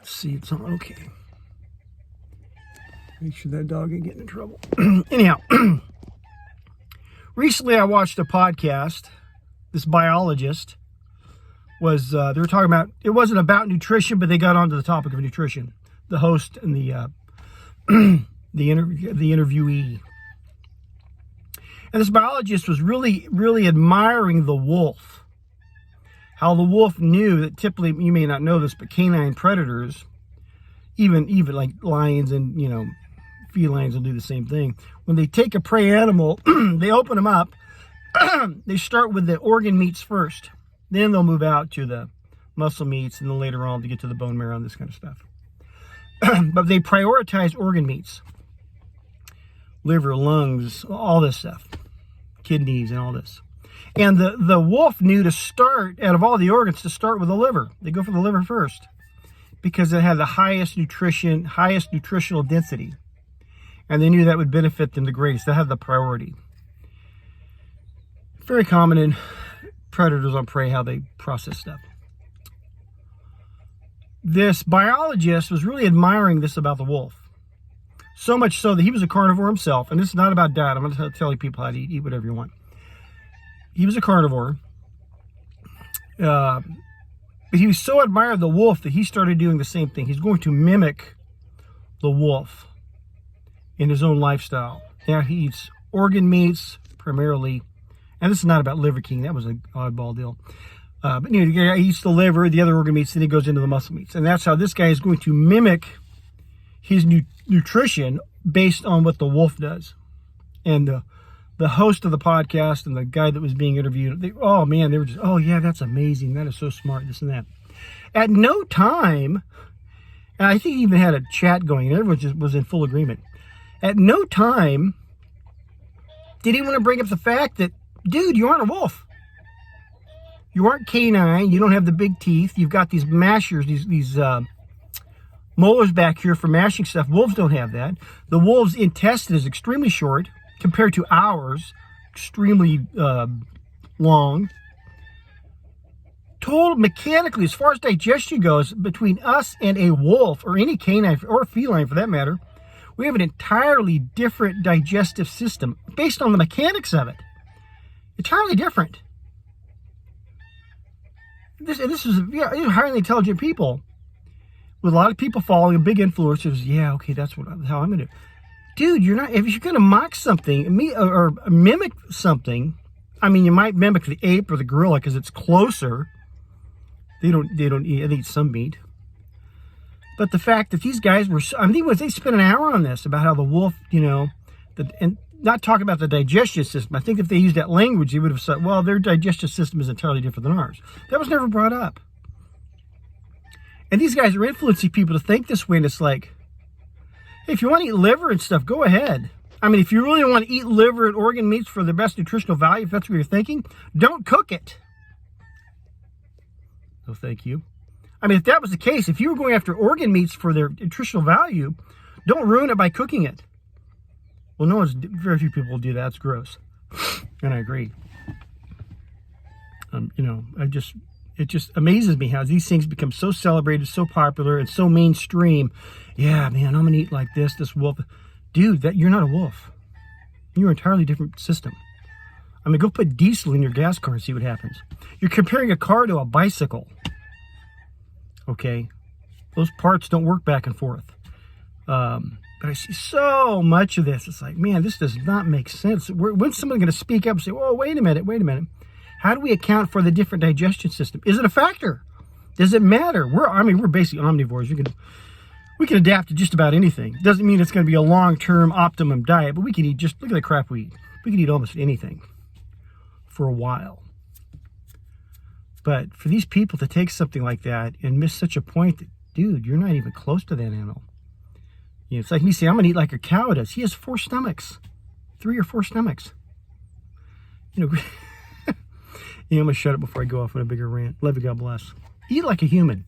Let's see, it's on okay. Make sure that dog ain't getting in trouble. Anyhow, recently I watched a podcast. This biologist was, they were talking about, it wasn't about nutrition, but they got onto the topic of nutrition. The host and the interviewee. And this biologist was really, really admiring the wolf. How the wolf knew that typically, you may not know this, but canine predators, even like lions and, felines will do the same thing. When they take a prey animal, they open them up. They start with the organ meats first. Then they'll move out to the muscle meats, and then later on to get to the bone marrow and this kind of stuff. But they prioritize organ meats. Liver, lungs, all this stuff. Kidneys and all this. And the wolf knew to start, out of all the organs, to start with the liver. They go for the liver first because it had the highest nutritional density. And they knew that would benefit them the greatest. That had the priority. Very common in predators on prey, how they process stuff. This biologist was really admiring this about the wolf. So much so that he was a carnivore himself. And this is not about diet. I'm going to tell you people how to eat whatever you want. He was a carnivore. But he was so admired the wolf that he started doing the same thing. He's going to mimic the wolf in his own lifestyle. Now he eats organ meats primarily. And this is not about Liver King. That was an oddball deal. But the guy eats the liver, the other organ meats, then he goes into the muscle meats. And that's how this guy is going to mimic his nutrition based on what the wolf does. And the host of the podcast and the guy that was being interviewed, they were just, oh yeah, that's amazing. That is so smart, this and that. At no time, and I think he even had a chat going, and everyone just was in full agreement. At no time did he want to bring up the fact that, dude, you aren't a wolf. You aren't canine. You don't have the big teeth. You've got these mashers, these molars back here for mashing stuff. Wolves don't have that. The wolf's intestine is extremely short compared to ours, extremely long. Total mechanically, as far as digestion goes, between us and a wolf, or any canine, or feline for that matter, we have an entirely different digestive system based on the mechanics of it. Entirely different. This is highly intelligent people with a lot of people following, a big influencers. Yeah, okay, that's how I'm gonna do. Dude, if you're gonna mock something, or mimic something, I mean, you might mimic the ape or the gorilla because it's closer. They eat some meat. But the fact that these guys they spent an hour on this about how the wolf, and not talking about the digestion system. I think if they used that language, they would have said, well, their digestive system is entirely different than ours. That was never brought up. And these guys are influencing people to think this way, and it's like, hey, if you want to eat liver and stuff, go ahead. I mean, if you really want to eat liver and organ meats for the best nutritional value, if that's what you're thinking, don't cook it. No, thank you. I mean, if that was the case, if you were going after organ meats for their nutritional value, don't ruin it by cooking it. Well, very few people will do that. It's gross. And I agree. It just amazes me how these things become so celebrated, so popular, and so mainstream. Yeah, man, I'm going to eat like this wolf. Dude, you're not a wolf. You're an entirely different system. I mean, go put diesel in your gas car and see what happens. You're comparing a car to a bicycle. Okay? Those parts don't work back and forth. But I see so much of this. It's like, man, this does not make sense. When's someone going to speak up and say, whoa, wait a minute. How do we account for the different digestion system? Is it a factor? Does it matter? We're basically omnivores. We can adapt to just about anything. Doesn't mean it's going to be a long-term optimum diet, but we can eat look at the crap we eat. We can eat almost anything for a while. But for these people to take something like that and miss such a point that, dude, you're not even close to that animal. It's like me saying, I'm going to eat like a cow does. He has 4 stomachs. 3 or 4 stomachs. I'm going to shut up before I go off on a bigger rant. Love you, God bless. Eat like a human.